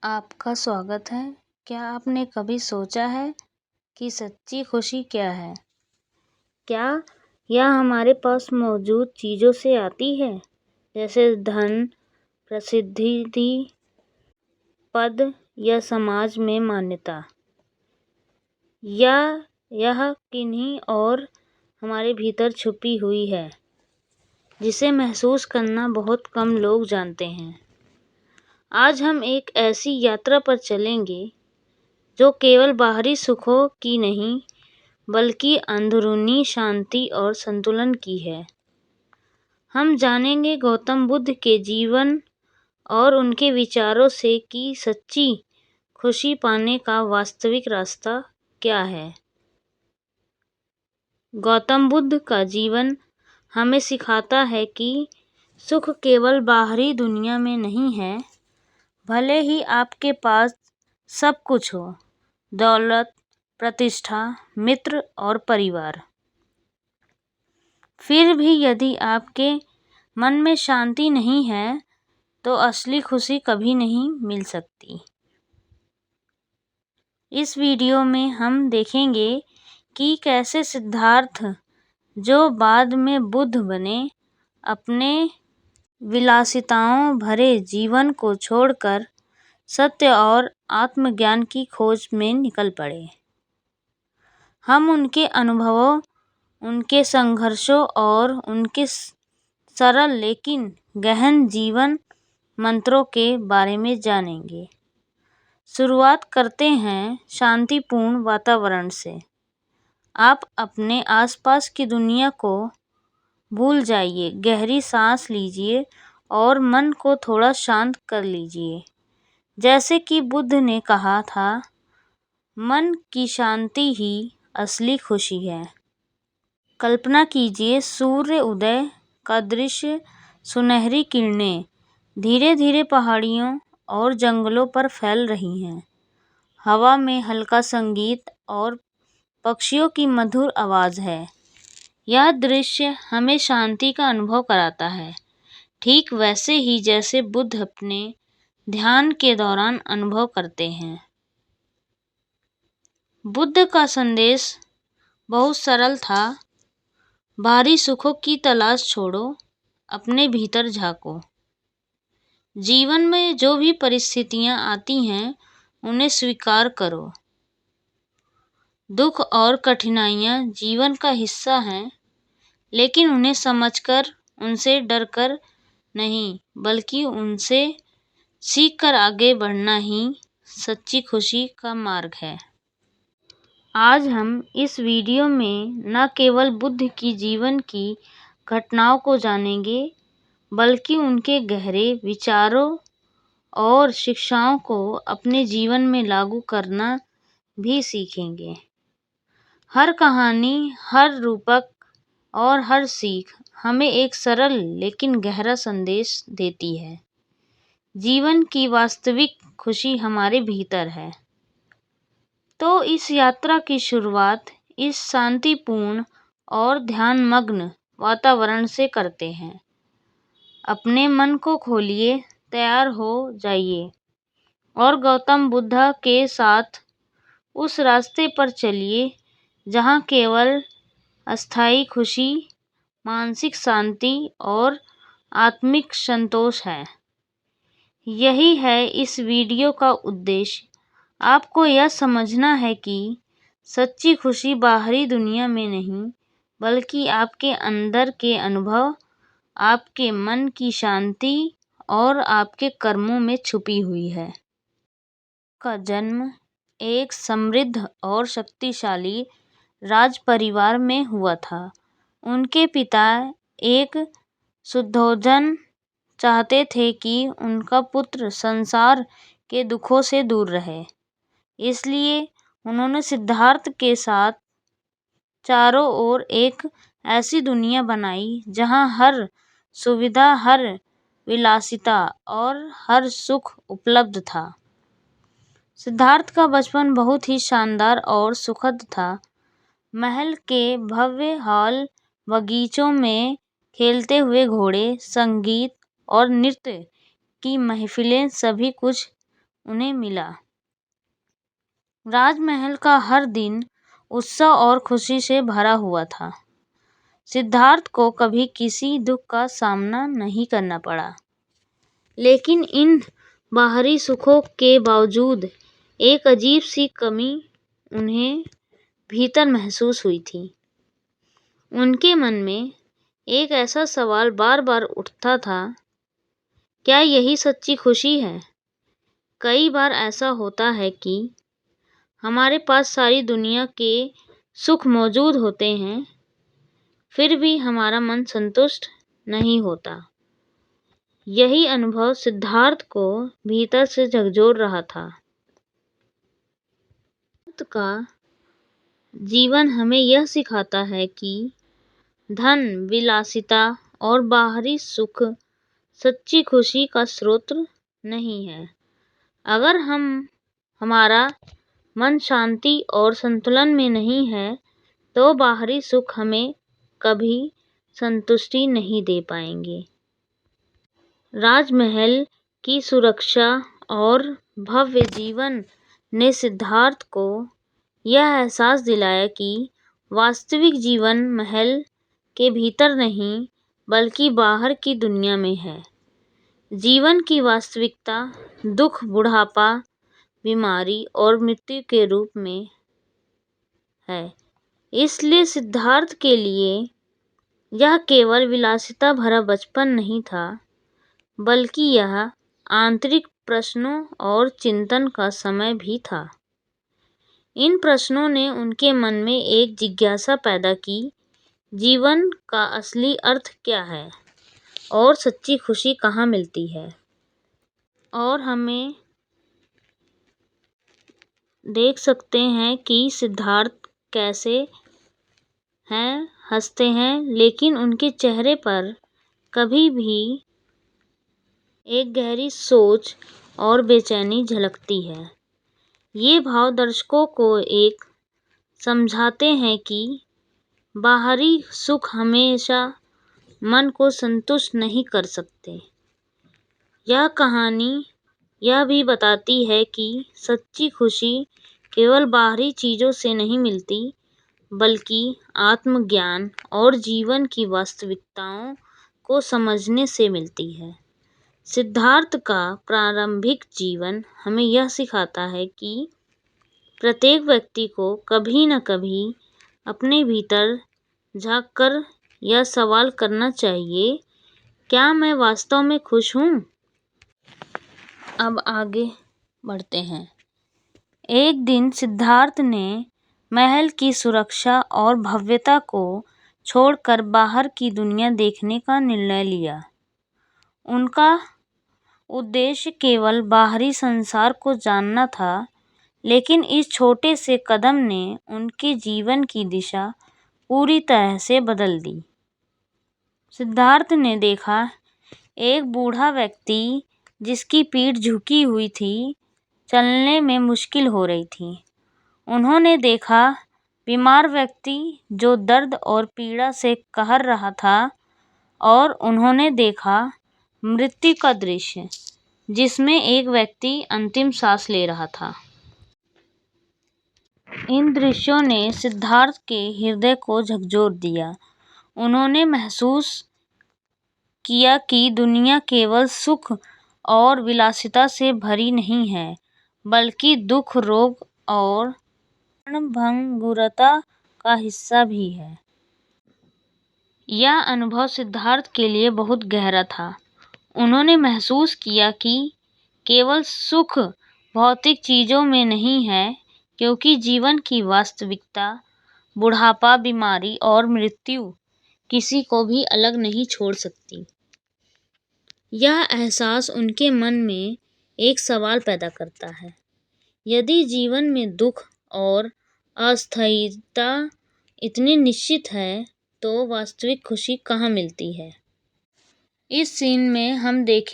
आपका स्वागत है। क्या आपने कभी सोचा है कि सच्ची खुशी क्या है? क्या यह हमारे पास मौजूद चीज़ों से आती है, जैसे धन, प्रसिद्धि, पद या समाज में मान्यता, या यह किन्हीं और हमारे भीतर छुपी हुई है, जिसे महसूस करना बहुत कम लोग जानते हैं? आज हम एक ऐसी यात्रा पर चलेंगे जो केवल बाहरी सुखों की नहीं, बल्कि अंदरूनी शांति और संतुलन की है। हम जानेंगे गौतम बुद्ध के जीवन और उनके विचारों से कि सच्ची खुशी पाने का वास्तविक रास्ता क्या है। गौतम बुद्ध का जीवन हमें सिखाता है कि सुख केवल बाहरी दुनिया में नहीं है। भले ही आपके पास सब कुछ हो, दौलत, प्रतिष्ठा, मित्र और परिवार, फिर भी यदि आपके मन में शांति नहीं है, तो असली खुशी कभी नहीं मिल सकती। इस वीडियो में हम देखेंगे कि कैसे सिद्धार्थ, जो बाद में बुद्ध बने, अपने विलासिताओं भरे जीवन को छोड़कर सत्य और आत्मज्ञान की खोज में निकल पड़े। हम उनके अनुभवों, उनके संघर्षों और उनके सरल लेकिन गहन जीवन मंत्रों के बारे में जानेंगे। शुरुआत करते हैं शांतिपूर्ण वातावरण से। आप अपने आसपास की दुनिया को भूल जाइए, गहरी सांस लीजिए और मन को थोड़ा शांत कर लीजिए। जैसे कि बुद्ध ने कहा था, मन की शांति ही असली खुशी है। कल्पना कीजिए सूर्य उदय का दृश्य, सुनहरी किरणें धीरे धीरे पहाड़ियों और जंगलों पर फैल रही हैं। हवा में हल्का संगीत और पक्षियों की मधुर आवाज़ है। यह दृश्य हमें शांति का अनुभव कराता है, ठीक वैसे ही जैसे बुद्ध अपने ध्यान के दौरान अनुभव करते हैं। बुद्ध का संदेश बहुत सरल था। बाहरी सुखों की तलाश छोड़ो, अपने भीतर झांको। जीवन में जो भी परिस्थितियां आती हैं, उन्हें स्वीकार करो। दुख और कठिनाइयां जीवन का हिस्सा हैं, लेकिन उन्हें समझकर, उनसे डरकर नहीं, बल्कि उनसे सीखकर आगे बढ़ना ही सच्ची खुशी का मार्ग है। आज हम इस वीडियो में न केवल बुद्ध की जीवन की घटनाओं को जानेंगे, बल्कि उनके गहरे विचारों और शिक्षाओं को अपने जीवन में लागू करना भी सीखेंगे। हर कहानी, हर रूपक और हर सीख हमें एक सरल लेकिन गहरा संदेश देती है। जीवन की वास्तविक खुशी हमारे भीतर है। तो इस यात्रा की शुरुआत इस शांतिपूर्ण और ध्यानमग्न वातावरण से करते हैं। अपने मन को खोलिए, तैयार हो जाइए और गौतम बुद्ध के साथ उस रास्ते पर चलिए जहाँ केवल अस्थायी खुशी, मानसिक शांति और आत्मिक संतोष है। यही है इस वीडियो का उद्देश्य। आपको यह समझना है कि सच्ची खुशी बाहरी दुनिया में नहीं, बल्कि आपके अंदर के अनुभव, आपके मन की शांति और आपके कर्मों में छुपी हुई है। का जन्म एक समृद्ध और शक्तिशाली राज परिवार में हुआ था। उनके पिता एक शुद्धोधन चाहते थे कि उनका पुत्र संसार के दुखों से दूर रहे। इसलिए उन्होंने सिद्धार्थ के साथ चारों ओर एक ऐसी दुनिया बनाई जहां हर सुविधा, हर विलासिता और हर सुख उपलब्ध था। सिद्धार्थ का बचपन बहुत ही शानदार और सुखद था। महल के भव्य हॉल, बगीचों में खेलते हुए घोड़े, संगीत और नृत्य की महफिलें, सभी कुछ उन्हें मिला। राजमहल का हर दिन उत्साह और खुशी से भरा हुआ था। सिद्धार्थ को कभी किसी दुख का सामना नहीं करना पड़ा। लेकिन इन बाहरी सुखों के बावजूद एक अजीब सी कमी उन्हें भीतर महसूस हुई थी। उनके मन में एक ऐसा सवाल बार बार उठता था, क्या यही सच्ची खुशी है? कई बार ऐसा होता है कि हमारे पास सारी दुनिया के सुख मौजूद होते हैं, फिर भी हमारा मन संतुष्ट नहीं होता। यही अनुभव सिद्धार्थ को भीतर से झकझोर रहा था। सिद्धार्थ का जीवन हमें यह सिखाता है कि धन, विलासिता और बाहरी सुख सच्ची खुशी का स्रोत नहीं है। अगर हमारा मन शांति और संतुलन में नहीं है, तो बाहरी सुख हमें कभी संतुष्टि नहीं दे पाएंगे। राजमहल की सुरक्षा और भव्य जीवन ने सिद्धार्थ को यह एहसास दिलाया कि वास्तविक जीवन महल के भीतर नहीं, बल्कि बाहर की दुनिया में है। जीवन की वास्तविकता दुख, बुढ़ापा, बीमारी और मृत्यु के रूप में है। इसलिए सिद्धार्थ के लिए यह केवल विलासिता भरा बचपन नहीं था, बल्कि यह आंतरिक प्रश्नों और चिंतन का समय भी था। इन प्रश्नों ने उनके मन में एक जिज्ञासा पैदा की, जीवन का असली अर्थ क्या है और सच्ची खुशी कहाँ मिलती है। और हमें देख सकते हैं कि सिद्धार्थ कैसे हैं, हंसते हैं, लेकिन उनके चेहरे पर कभी भी एक गहरी सोच और बेचैनी झलकती है। ये भाव दर्शकों को एक समझाते हैं कि बाहरी सुख हमेशा मन को संतुष्ट नहीं कर सकते। यह कहानी यह भी बताती है कि सच्ची खुशी केवल बाहरी चीज़ों से नहीं मिलती, बल्कि आत्मज्ञान और जीवन की वास्तविकताओं को समझने से मिलती है। सिद्धार्थ का प्रारंभिक जीवन हमें यह सिखाता है कि प्रत्येक व्यक्ति को कभी न कभी अपने भीतर झांककर यह सवाल करना चाहिए, क्या मैं वास्तव में खुश हूँ? अब आगे बढ़ते हैं। एक दिन सिद्धार्थ ने महल की सुरक्षा और भव्यता को छोड़कर बाहर की दुनिया देखने का निर्णय लिया। उनका उद्देश्य केवल बाहरी संसार को जानना था, लेकिन इस छोटे से कदम ने उनके जीवन की दिशा पूरी तरह से बदल दी। सिद्धार्थ ने देखा एक बूढ़ा व्यक्ति जिसकी पीठ झुकी हुई थी, चलने में मुश्किल हो रही थी। उन्होंने देखा बीमार व्यक्ति जो दर्द और पीड़ा से कहर रहा था, और उन्होंने देखा मृत्यु का दृश्य जिसमें एक व्यक्ति अंतिम सांस ले रहा था। इन दृश्यों ने सिद्धार्थ के हृदय को झकझोर दिया। उन्होंने महसूस किया कि दुनिया केवल सुख और विलासिता से भरी नहीं है, बल्कि दुख, रोग और क्षणभंगुरता का हिस्सा भी है। यह अनुभव सिद्धार्थ के लिए बहुत गहरा था। उन्होंने महसूस किया कि केवल सुख भौतिक चीज़ों में नहीं है, क्योंकि जीवन की वास्तविकता बुढ़ापा, बीमारी और मृत्यु किसी को भी अलग नहीं छोड़ सकती। यह एहसास उनके मन में एक सवाल पैदा करता है, यदि जीवन में दुख और अस्थायीता इतनी निश्चित है, तो वास्तविक खुशी कहाँ मिलती है। इस सीन में हम देख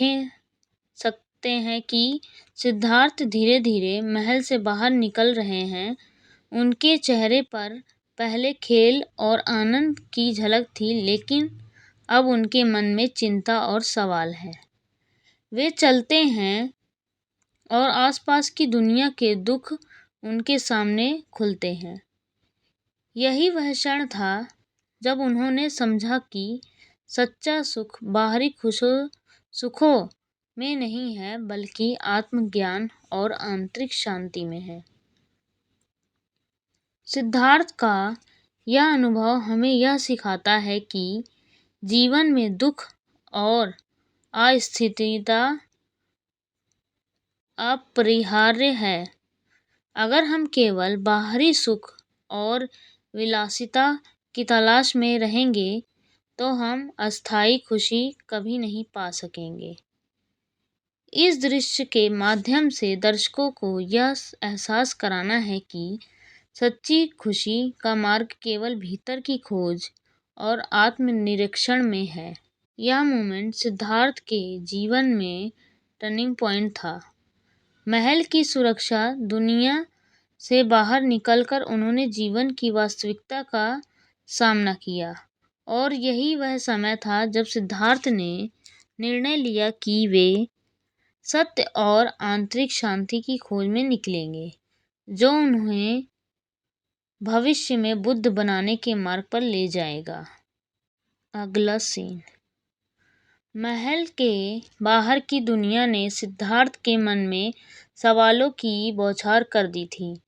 सकते हैं कि सिद्धार्थ धीरे धीरे महल से बाहर निकल रहे हैं। उनके चेहरे पर पहले खेल और आनंद की झलक थी, लेकिन अब उनके मन में चिंता और सवाल है। वे चलते हैं और आसपास की दुनिया के दुख उनके सामने खुलते हैं। यही वह क्षण था जब उन्होंने समझा कि सच्चा सुख बाहरी सुखों में नहीं है, बल्कि आत्मज्ञान और आंतरिक शांति में है। सिद्धार्थ का यह अनुभव हमें यह सिखाता है कि जीवन में दुख और अस्थिरता अपरिहार्य है। अगर हम केवल बाहरी सुख और विलासिता की तलाश में रहेंगे तो हम अस्थायी खुशी कभी नहीं पा सकेंगे। इस दृश्य के माध्यम से दर्शकों को यह एहसास कराना है कि सच्ची खुशी का मार्ग केवल भीतर की खोज और आत्मनिरीक्षण में है। यह मोमेंट सिद्धार्थ के जीवन में टर्निंग पॉइंट था। महल की सुरक्षा दुनिया से बाहर निकलकर उन्होंने जीवन की वास्तविकता का सामना किया, और यही वह समय था जब सिद्धार्थ ने निर्णय लिया कि वे सत्य और आंतरिक शांति की खोज में निकलेंगे, जो उन्हें भविष्य में बुद्ध बनाने के मार्ग पर ले जाएगा। अगला सीन। महल के बाहर की दुनिया ने सिद्धार्थ के मन में सवालों की बौछार कर दी थी।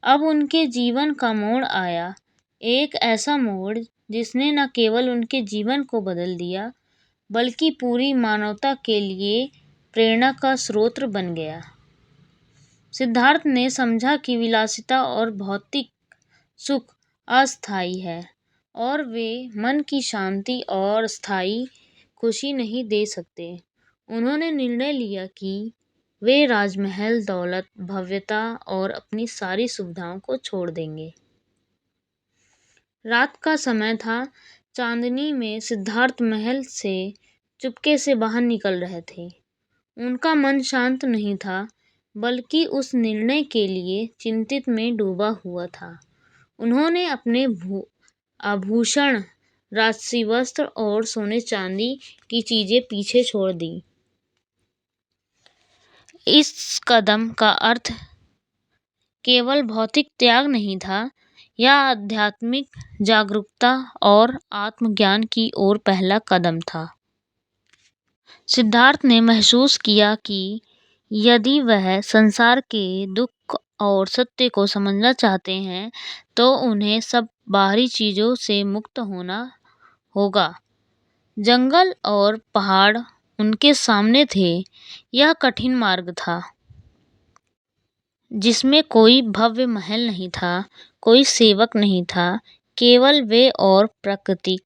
अब उनके जीवन का मोड़ आया, एक ऐसा मोड़ जिसने न केवल उनके जीवन को बदल दिया, बल्कि पूरी मानवता के लिए प्रेरणा का स्रोत बन गया। सिद्धार्थ ने समझा कि विलासिता और भौतिक सुख अस्थायी है, और वे मन की शांति और स्थायी खुशी नहीं दे सकते। उन्होंने निर्णय लिया कि वे राजमहल, दौलत, भव्यता और अपनी सारी सुविधाओं को छोड़ देंगे। रात का समय था। चांदनी में सिद्धार्थ महल से चुपके से बाहर निकल रहे थे। उनका मन शांत नहीं था, बल्कि उस निर्णय के लिए चिंतित में डूबा हुआ था। उन्होंने अपने आभूषण, राजसी वस्त्र और सोने चांदी की चीजें पीछे छोड़ दी। इस कदम का अर्थ केवल भौतिक त्याग नहीं था, यह आध्यात्मिक जागरूकता और आत्मज्ञान की ओर पहला कदम था। सिद्धार्थ ने महसूस किया कि यदि वह संसार के दुख और सत्य को समझना चाहते हैं, तो उन्हें सब बाहरी चीजों से मुक्त होना होगा। जंगल और पहाड़ उनके सामने थे। यह कठिन मार्ग था, जिसमें कोई भव्य महल नहीं था, कोई सेवक नहीं था, केवल वे और प्रकृति।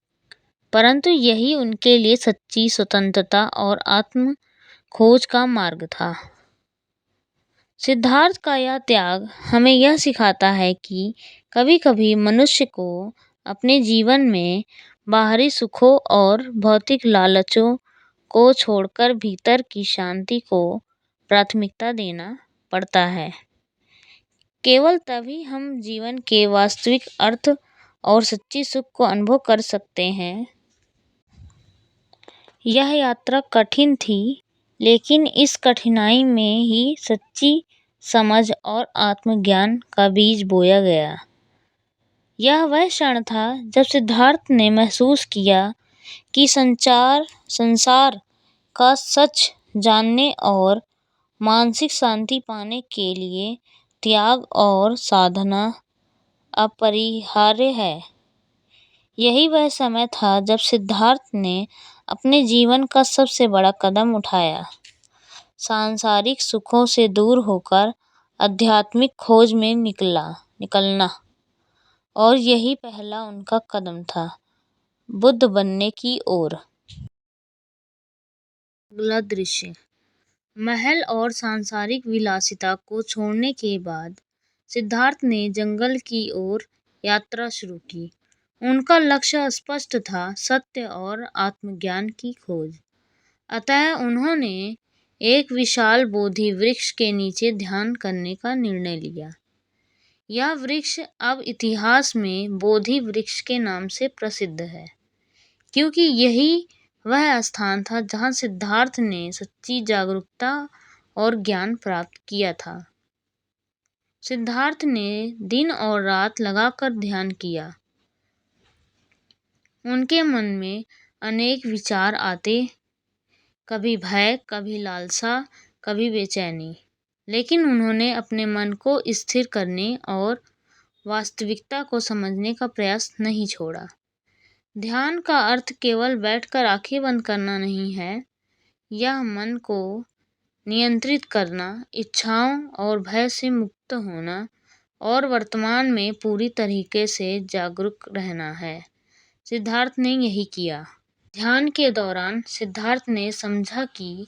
परंतु यही उनके लिए सच्ची स्वतंत्रता और आत्म खोज का मार्ग था। सिद्धार्थ का यह त्याग हमें यह सिखाता है कि कभी-कभी मनुष्य को अपने जीवन में बाहरी सुखों और भौतिक लालचों को छोड़कर भीतर की शांति को प्राथमिकता देना पड़ता है। केवल तभी हम जीवन के वास्तविक अर्थ और सच्ची सुख को अनुभव कर सकते हैं। यह यात्रा कठिन थी, लेकिन इस कठिनाई में ही सच्ची समझ और आत्मज्ञान का बीज बोया गया। यह वह क्षण था जब सिद्धार्थ ने महसूस किया कि संसार का सच जानने और मानसिक शांति पाने के लिए त्याग और साधना अपरिहार्य है। यही वह समय था जब सिद्धार्थ ने अपने जीवन का सबसे बड़ा कदम उठाया, सांसारिक सुखों से दूर होकर आध्यात्मिक खोज में निकलना। और यही पहला उनका कदम था बुद्ध बनने की ओर। अगला दृश्य। महल और सांसारिक विलासिता को छोड़ने के बाद सिद्धार्थ ने जंगल की ओर यात्रा शुरू की। उनका लक्ष्य स्पष्ट था, सत्य और आत्मज्ञान की खोज। अतः उन्होंने एक विशाल बोधि वृक्ष के नीचे ध्यान करने का निर्णय लिया। यह वृक्ष अब इतिहास में बोधि वृक्ष के नाम से प्रसिद्ध है, क्योंकि यही वह स्थान था जहाँ सिद्धार्थ ने सच्ची जागरूकता और ज्ञान प्राप्त किया था। सिद्धार्थ ने दिन और रात लगाकर ध्यान किया। उनके मन में अनेक विचार आते, कभी भय, कभी लालसा, कभी बेचैनी। लेकिन उन्होंने अपने मन को स्थिर करने और वास्तविकता को समझने का प्रयास नहीं छोड़ा। ध्यान का अर्थ केवल बैठकर आंखें बंद करना नहीं है। यह मन को नियंत्रित करना, इच्छाओं और भय से मुक्त होना और वर्तमान में पूरी तरीके से जागरूक रहना है। सिद्धार्थ ने यही किया। ध्यान के दौरान सिद्धार्थ ने समझा कि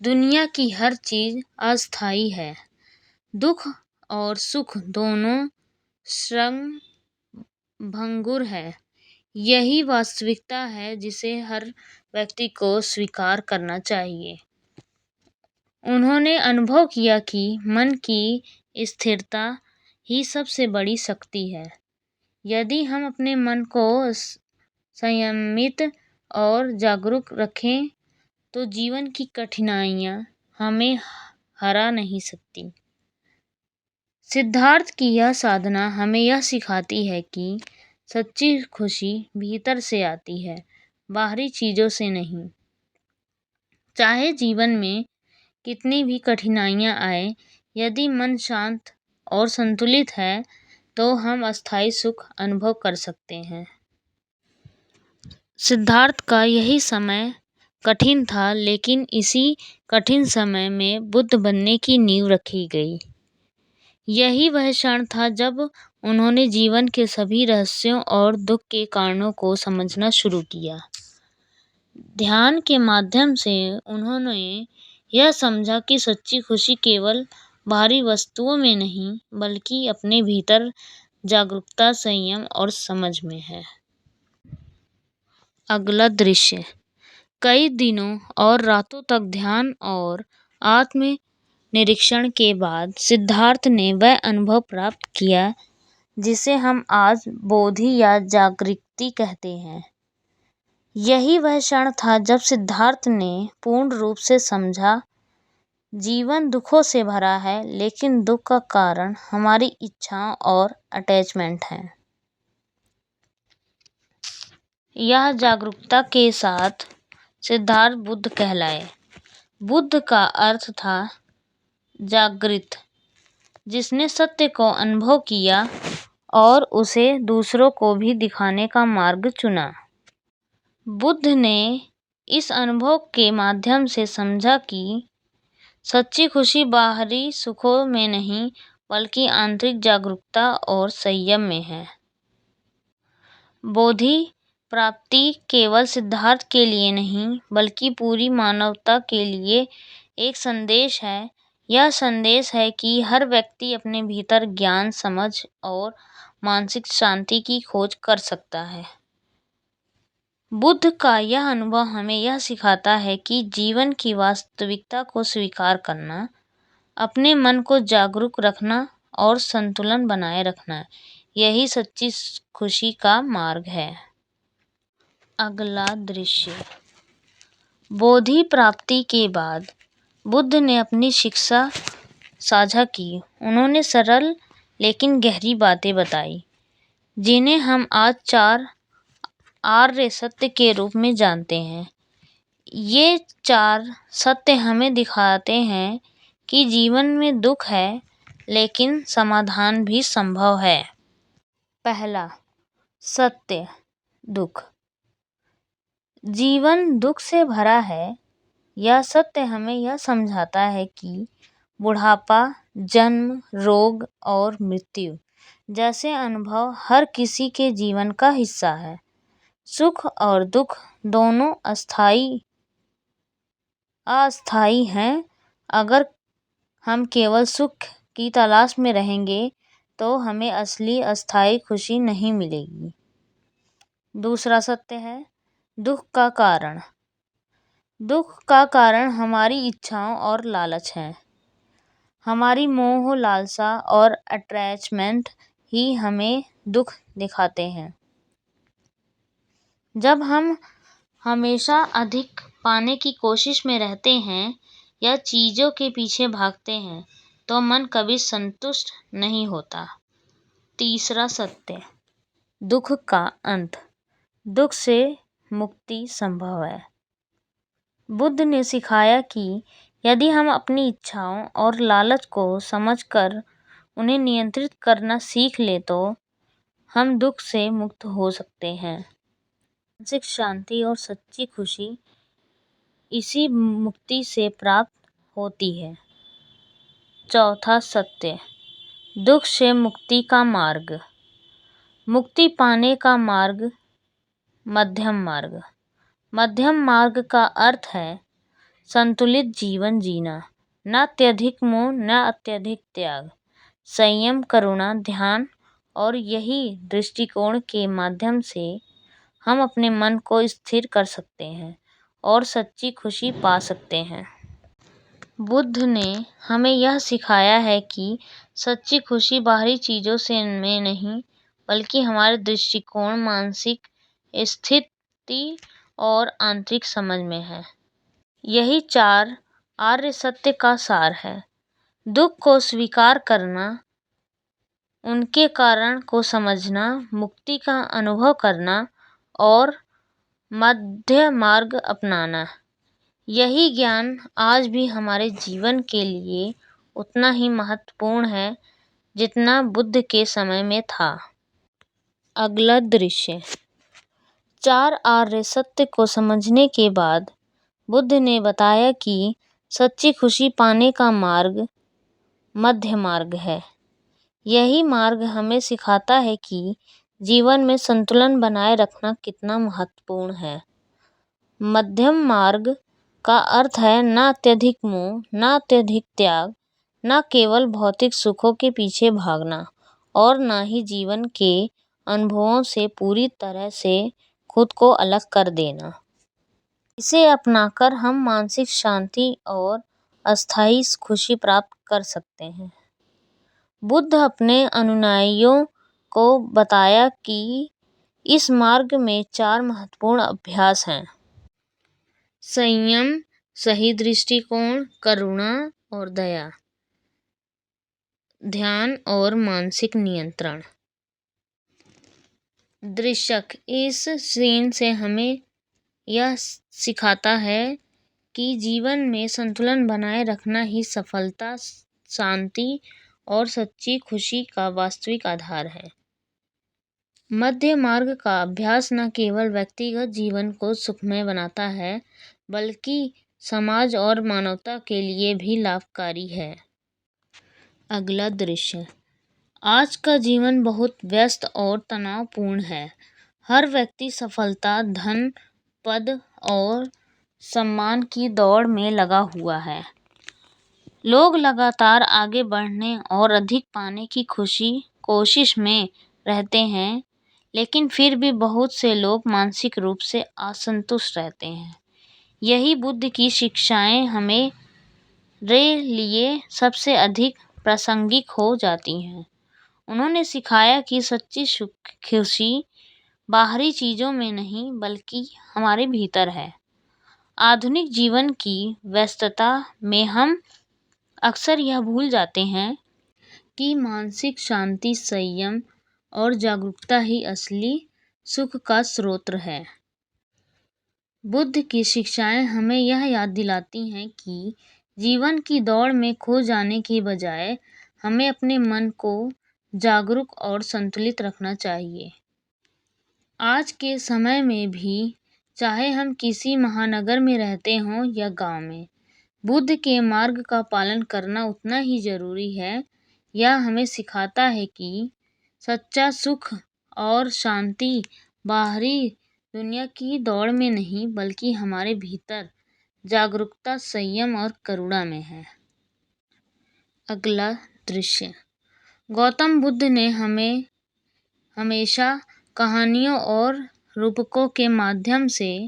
दुनिया की हर चीज अस्थायी है। दुख और सुख दोनों क्षणभंगुर है। यही वास्तविकता है जिसे हर व्यक्ति को स्वीकार करना चाहिए। उन्होंने अनुभव किया कि मन की स्थिरता ही सबसे बड़ी शक्ति है। यदि हम अपने मन को संयमित और जागरूक रखें तो जीवन की कठिनाइयां हमें हरा नहीं सकती। सिद्धार्थ की यह साधना हमें यह सिखाती है कि सच्ची खुशी भीतर से आती है, बाहरी चीजों से नहीं। चाहे जीवन में कितनी भी कठिनाइयां आए, यदि मन शांत और संतुलित है तो हम अस्थायी सुख अनुभव कर सकते हैं। सिद्धार्थ का यही समय कठिन था, लेकिन इसी कठिन समय में बुद्ध बनने की नींव रखी गई। यही वह क्षण था जब उन्होंने जीवन के सभी रहस्यों और दुख के कारणों को समझना शुरू किया। ध्यान के माध्यम से उन्होंने यह समझा कि सच्ची खुशी केवल बाहरी वस्तुओं में नहीं, बल्कि अपने भीतर जागरूकता, संयम और समझ में है। अगला दृश्य। कई दिनों और रातों तक ध्यान और आत्म निरीक्षण के बाद सिद्धार्थ ने वह अनुभव प्राप्त किया जिसे हम आज बोधि या जागृति कहते हैं। यही वह क्षण था जब सिद्धार्थ ने पूर्ण रूप से समझा, जीवन दुखों से भरा है, लेकिन दुख का कारण हमारी इच्छाओं और अटैचमेंट है। यह जागरूकता के साथ सिद्धार्थ बुद्ध कहलाए। बुद्ध का अर्थ था जागृत, जिसने सत्य को अनुभव किया और उसे दूसरों को भी दिखाने का मार्ग चुना। बुद्ध ने इस अनुभव के माध्यम से समझा कि सच्ची खुशी बाहरी सुखों में नहीं, बल्कि आंतरिक जागरूकता और संयम में है। बोधि प्राप्ति केवल सिद्धार्थ के लिए नहीं, बल्कि पूरी मानवता के लिए एक संदेश है। यह संदेश है कि हर व्यक्ति अपने भीतर ज्ञान, समझ और मानसिक शांति की खोज कर सकता है। बुद्ध का यह अनुभव हमें यह सिखाता है कि जीवन की वास्तविकता को स्वीकार करना, अपने मन को जागरूक रखना और संतुलन बनाए रखना, यही सच्ची खुशी का मार्ग है। अगला दृश्य। बोधि प्राप्ति के बाद बुद्ध ने अपनी शिक्षा साझा की। उन्होंने सरल लेकिन गहरी बातें बताई, जिन्हें हम आज 4 आर्य सत्य के रूप में जानते हैं। ये 4 सत्य हमें दिखाते हैं कि जीवन में दुख है, लेकिन समाधान भी संभव है। पहला सत्य, दुख। जीवन दुख से भरा है। यह सत्य हमें यह समझाता है कि बुढ़ापा, जन्म, रोग और मृत्यु जैसे अनुभव हर किसी के जीवन का हिस्सा है। सुख और दुख दोनों अस्थायी हैं। अगर हम केवल सुख की तलाश में रहेंगे तो हमें असली अस्थायी खुशी नहीं मिलेगी। दूसरा सत्य है दुख का कारण। दुख का कारण हमारी इच्छाओं और लालच है। हमारी मोह, लालसा और अटैचमेंट ही हमें दुख दिखाते हैं। जब हम हमेशा अधिक पाने की कोशिश में रहते हैं या चीज़ों के पीछे भागते हैं तो मन कभी संतुष्ट नहीं होता। तीसरा सत्य, दुख का अंत। दुख से मुक्ति संभव है। बुद्ध ने सिखाया कि यदि हम अपनी इच्छाओं और लालच को समझकर उन्हें नियंत्रित करना सीख ले तो हम दुख से मुक्त हो सकते हैं। मानसिक शांति और सच्ची खुशी इसी मुक्ति से प्राप्त होती है। चौथा सत्य, दुख से मुक्ति का मार्ग। मुक्ति पाने का मार्ग मध्यम मार्ग। मध्यम मार्ग का अर्थ है संतुलित जीवन जीना, न अत्यधिक मोह न अत्यधिक त्याग, संयम, करुणा, ध्यान और यही दृष्टिकोण के माध्यम से हम अपने मन को स्थिर कर सकते हैं और सच्ची खुशी पा सकते हैं। बुद्ध ने हमें यह सिखाया है कि सच्ची खुशी बाहरी चीज़ों से में नहीं बल्कि हमारे दृष्टिकोण, मानसिक स्थिति और आंतरिक समझ में है। यही 4 आर्य सत्य का सार है। दुख को स्वीकार करना, उनके कारण को समझना, मुक्ति का अनुभव करना और मध्य मार्ग अपनाना। यही ज्ञान आज भी हमारे जीवन के लिए उतना ही महत्वपूर्ण है जितना बुद्ध के समय में था। अगला दृश्य, 4 आर्य सत्य को समझने के बाद बुद्ध ने बताया कि सच्ची खुशी पाने का मार्ग मध्य मार्ग है। यही मार्ग हमें सिखाता है कि जीवन में संतुलन बनाए रखना कितना महत्वपूर्ण है। मध्यम मार्ग का अर्थ है न अत्यधिक मोह, न अत्यधिक त्याग, न केवल भौतिक सुखों के पीछे भागना और न ही जीवन के अनुभवों से पूरी तरह से खुद को अलग कर देना। इसे अपनाकर हम मानसिक शांति और अस्थायी खुशी प्राप्त कर सकते हैं। बुद्ध अपने अनुयायियों को बताया कि इस मार्ग में 4 महत्वपूर्ण अभ्यास हैं: संयम, सही दृष्टिकोण, करुणा और दया, ध्यान और मानसिक नियंत्रण। दृश्य, इस सीन से हमें यह सिखाता है कि जीवन में संतुलन बनाए रखना ही सफलता, शांति और सच्ची खुशी का वास्तविक आधार है। मध्य मार्ग का अभ्यास न केवल व्यक्तिगत जीवन को सुखमय बनाता है बल्कि समाज और मानवता के लिए भी लाभकारी है। अगला दृश्य, आज का जीवन बहुत व्यस्त और तनावपूर्ण है। हर व्यक्ति सफलता, धन, पद और सम्मान की दौड़ में लगा हुआ है। लोग लगातार आगे बढ़ने और अधिक पाने की कोशिश में रहते हैं, लेकिन फिर भी बहुत से लोग मानसिक रूप से असंतुष्ट रहते हैं। यही बुद्ध की शिक्षाएं हमारे लिए सबसे अधिक प्रासंगिक हो जाती हैं। उन्होंने सिखाया कि सच्ची खुशी बाहरी चीज़ों में नहीं बल्कि हमारे भीतर है। आधुनिक जीवन की व्यस्तता में हम अक्सर यह भूल जाते हैं कि मानसिक शांति, संयम और जागरूकता ही असली सुख का स्रोत है। बुद्ध की शिक्षाएं हमें यह याद दिलाती हैं कि जीवन की दौड़ में खो जाने के बजाय हमें अपने मन को जागरूक और संतुलित रखना चाहिए। आज के समय में भी, चाहे हम किसी महानगर में रहते हों या गांव में, बुद्ध के मार्ग का पालन करना उतना ही जरूरी है। यह हमें सिखाता है कि सच्चा सुख और शांति बाहरी दुनिया की दौड़ में नहीं बल्कि हमारे भीतर जागरूकता, संयम और करुणा में है। अगला दृश्य, गौतम बुद्ध ने हमें हमेशा कहानियों और रूपकों के माध्यम से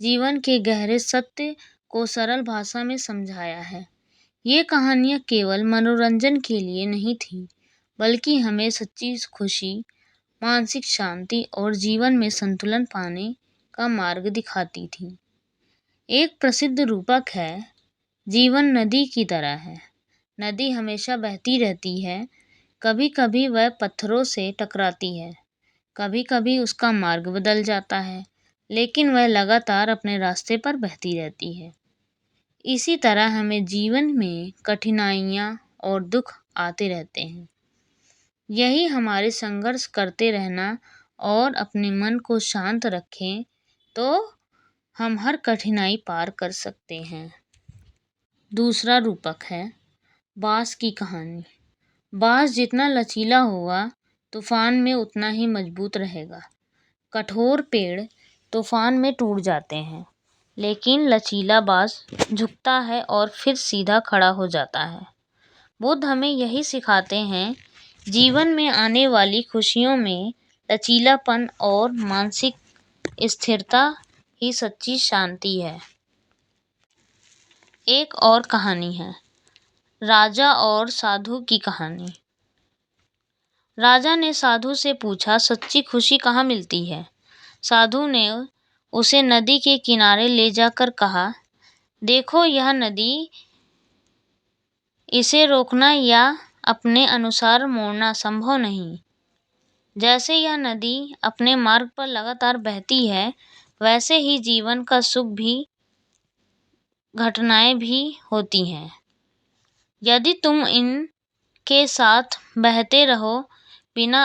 जीवन के गहरे सत्य को सरल भाषा में समझाया है। ये कहानियाँ केवल मनोरंजन के लिए नहीं थीं, बल्कि हमें सच्ची खुशी, मानसिक शांति और जीवन में संतुलन पाने का मार्ग दिखाती थीं। एक प्रसिद्ध रूपक है जीवन नदी की तरह है। नदी हमेशा बहती रहती है। कभी कभी वह पत्थरों से टकराती है, कभी कभी उसका मार्ग बदल जाता है, लेकिन वह लगातार अपने रास्ते पर बहती रहती है। इसी तरह हमें जीवन में कठिनाइयाँ और दुख आते रहते हैं। यही हमारे संघर्ष करते रहना और अपने मन को शांत रखें तो हम हर कठिनाई पार कर सकते हैं। दूसरा रूपक है बांस की कहानी। बांस जितना लचीला होगा, तूफान में उतना ही मजबूत रहेगा। कठोर पेड़ तूफान में टूट जाते हैं, लेकिन लचीला बांस झुकता है और फिर सीधा खड़ा हो जाता है। बुद्ध हमें यही सिखाते हैं। जीवन में आने वाली खुशियों में लचीलापन और मानसिक स्थिरता ही सच्ची शांति है। एक और कहानी है, राजा और साधु की कहानी। राजा ने साधु से पूछा, सच्ची खुशी कहाँ मिलती है? साधु ने उसे नदी के किनारे ले जाकर कहा, देखो यह नदी, इसे रोकना या अपने अनुसार मोड़ना संभव नहीं। जैसे यह नदी अपने मार्ग पर लगातार बहती है, वैसे ही जीवन का सुख भी घटनाएं भी होती हैं। यदि तुम इनके साथ बहते रहो बिना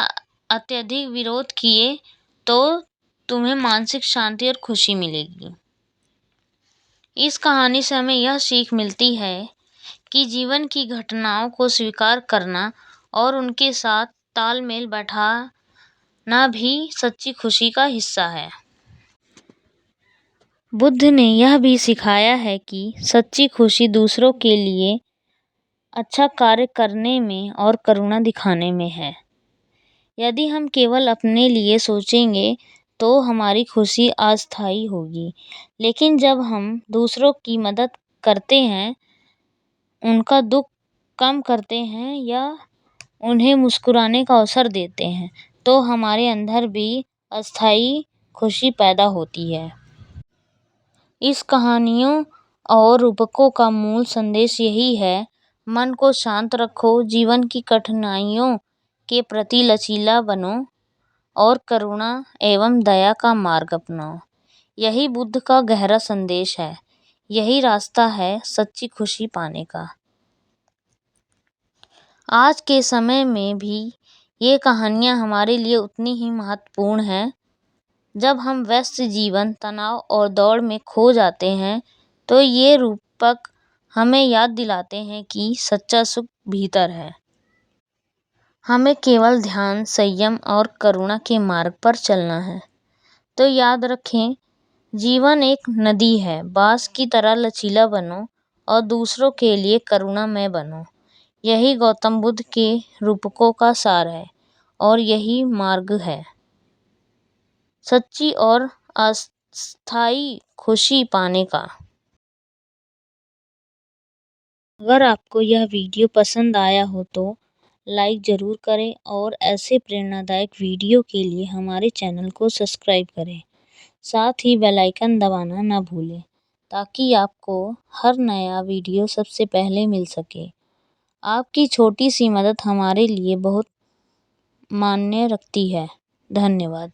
अत्यधिक विरोध किए, तो तुम्हें मानसिक शांति और खुशी मिलेगी। इस कहानी से हमें यह सीख मिलती है कि जीवन की घटनाओं को स्वीकार करना और उनके साथ तालमेल बैठाना भी सच्ची खुशी का हिस्सा है। बुद्ध ने यह भी सिखाया है कि सच्ची खुशी दूसरों के लिए अच्छा कार्य करने में और करुणा दिखाने में है। यदि हम केवल अपने लिए सोचेंगे तो हमारी खुशी अस्थायी होगी, लेकिन जब हम दूसरों की मदद करते हैं, उनका दुख कम करते हैं या उन्हें मुस्कुराने का अवसर देते हैं, तो हमारे अंदर भी अस्थायी खुशी पैदा होती है। इस कहानियों और रूपकों का मूल संदेश यही है, मन को शांत रखो, जीवन की कठिनाइयों के प्रति लचीला बनो और करुणा एवं दया का मार्ग अपनाओ। यही बुद्ध का गहरा संदेश है। यही रास्ता है सच्ची खुशी पाने का। आज के समय में भी ये कहानियाँ हमारे लिए उतनी ही महत्वपूर्ण हैं। जब हम व्यस्त जीवन, तनाव और दौड़ में खो जाते हैं, तो ये रूपक हमें याद दिलाते हैं कि सच्चा सुख भीतर है। हमें केवल ध्यान, संयम और करुणा के मार्ग पर चलना है। तो याद रखें, जीवन एक नदी है। बांस की तरह लचीला बनो और दूसरों के लिए करुणामय बनो। यही गौतम बुद्ध के रूपकों का सार है और यही मार्ग है सच्ची और अस्थायी खुशी पाने का। अगर आपको यह वीडियो पसंद आया हो तो लाइक ज़रूर करें और ऐसे प्रेरणादायक वीडियो के लिए हमारे चैनल को सब्सक्राइब करें। साथ ही बेल आइकन दबाना ना भूलें, ताकि आपको हर नया वीडियो सबसे पहले मिल सके। आपकी छोटी सी मदद हमारे लिए बहुत मायने रखती है। धन्यवाद।